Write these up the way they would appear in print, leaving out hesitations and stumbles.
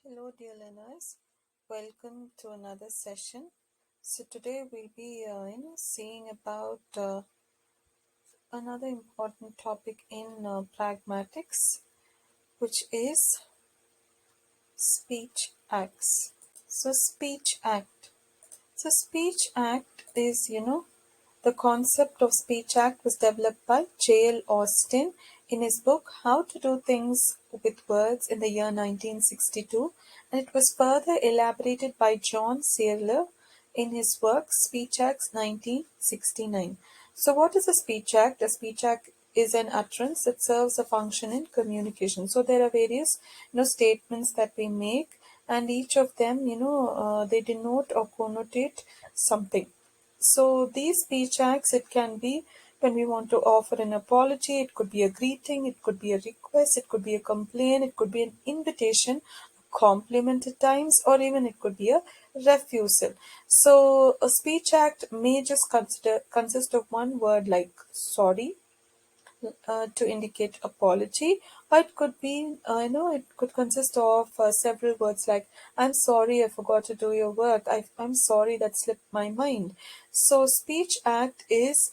Hello, dear learners. Welcome to another session. So today we'll be, seeing about another important topic in pragmatics, which is speech acts. So speech act. So speech act is, the concept of speech act was developed by J.L. Austin in his book How to Do Things with Words in the year 1962, and it was further elaborated by John Searle in his work Speech Acts 1969. So what is a speech act? A speech act is an utterance that serves a function in communication. So there are various statements that we make, and each of them they denote or connotate something. So these speech acts, it can be when we want to offer an apology, it could be a greeting, it could be a request, it could be a complaint, it could be an invitation, a compliment at times, or even it could be a refusal. So a speech act may just consist of one word like sorry, to indicate apology, or it could be, it could consist of several words like I'm sorry I forgot to do your work, I'm sorry that slipped my mind. So speech act is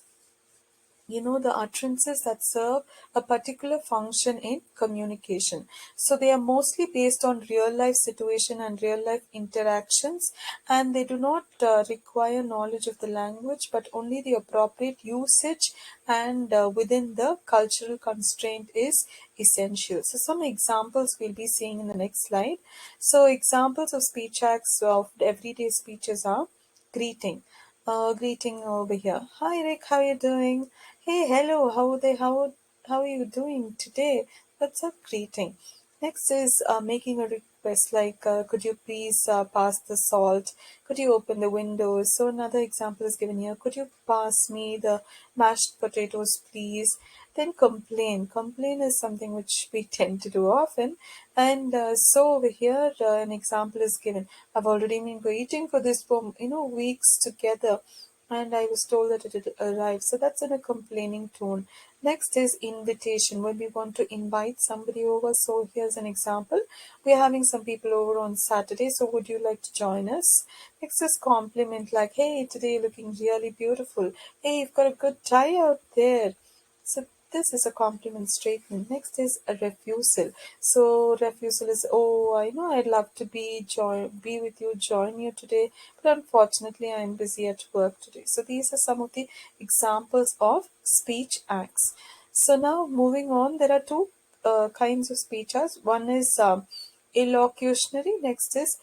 the utterances that serve a particular function in communication. So they are mostly based on real life situation and real life interactions, and they do not require knowledge of the language but only the appropriate usage, and within the cultural constraint is essential. So some examples we'll be seeing in the next slide. So examples of speech acts of everyday speeches are greeting. Greeting over here. Hi Rick, how are you doing? Hey, hello, how are you doing today? That's a greeting. Next is making a request like, could you please pass the salt? Could you open the windows? So another example is given here. Could you pass me the mashed potatoes, please? Then complain. Complain is something which we tend to do often. And so over here, an example is given. I've already been waiting for this for, weeks together, and I was told that it had arrived. So that's in a complaining tone. Next is invitation, when we want to invite somebody over. So here's an example. We're having some people over on Saturday, so would you like to join us? Next is compliment, like, hey, today you're looking really beautiful. Hey, you've got a good tie out there. So this is a compliment statement. Next is a refusal. So refusal is, oh, I know I'd love to be with you, join you today, but unfortunately I'm busy at work today. So these are some of the examples of speech acts. So now moving on, there are two kinds of speech acts. One is illocutionary. Next is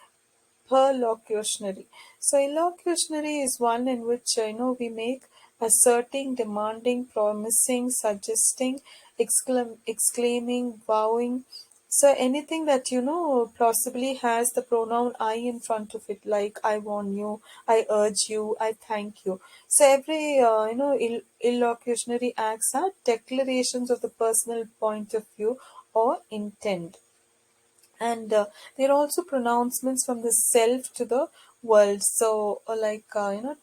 perlocutionary. So illocutionary is one in which we make asserting, demanding, promising, suggesting, exclaiming, vowing. So anything that possibly has the pronoun I in front of it, like I warn you, I urge you, I thank you. So every illocutionary acts are declarations of the personal point of view or intent, and there are also pronouncements from the self to the world. So like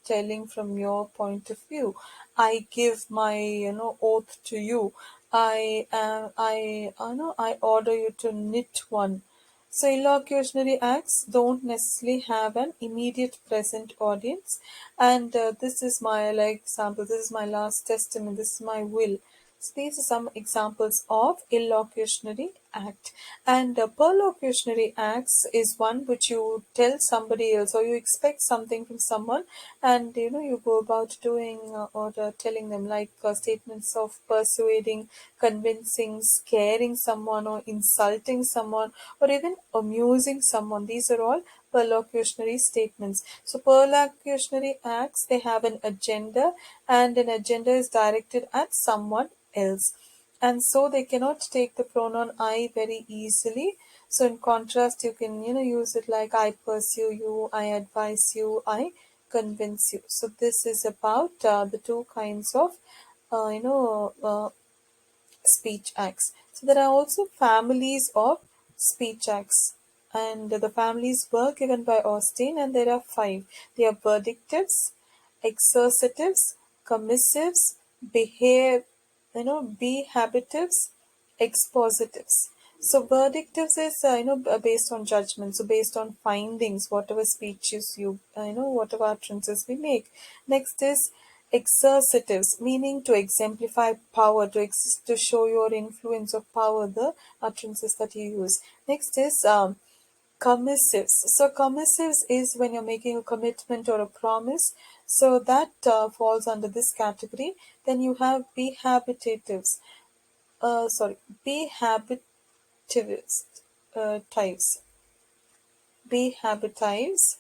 telling from your point of view, I give my oath to you, I order you to knit one. So illocutionary acts don't necessarily have an immediate present audience, and this is my like example, this is my last testament, this is my will. So these are some examples of illocutionary act. And perlocutionary acts is one which you tell somebody else, or you expect something from someone, and you go about doing or telling them, like statements of persuading, convincing, scaring someone, or insulting someone, or even amusing someone. These are all perlocutionary statements. So perlocutionary acts, they have an agenda, and an agenda is directed at someone else, and so they cannot take the pronoun I very easily. So in contrast, you can use it like I pursue you, I advise you, I convince you. So this is about the two kinds of speech acts. So there are also families of speech acts, and the families were given by Austin, and there are five. They are verdictives, exercitives, commissives, behabitives, expositives. So verdictives is based on judgment. So based on findings, whatever speeches whatever utterances we make. Next is exercitives, meaning to exemplify power, to show your influence of power, the utterances that you use. Next is commissives. So commissives is when you're making a commitment or a promise. So that falls under this category. Then you have behabitatives. Sorry, behabit types. Types. Behabitives.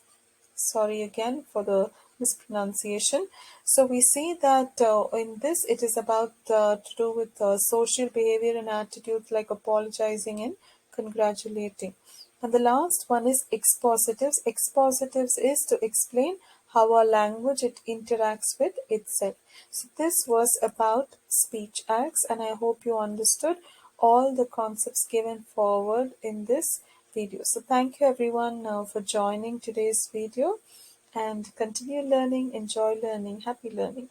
Sorry again for the mispronunciation. So we see that in this it is about to do with social behavior and attitudes like apologizing and congratulating. And the last one is expositives. Expositives is to explain how our language it interacts with itself. So this was about speech acts, and I hope you understood all the concepts given forward in this video. So thank you everyone for joining today's video, and continue learning, enjoy learning, happy learning.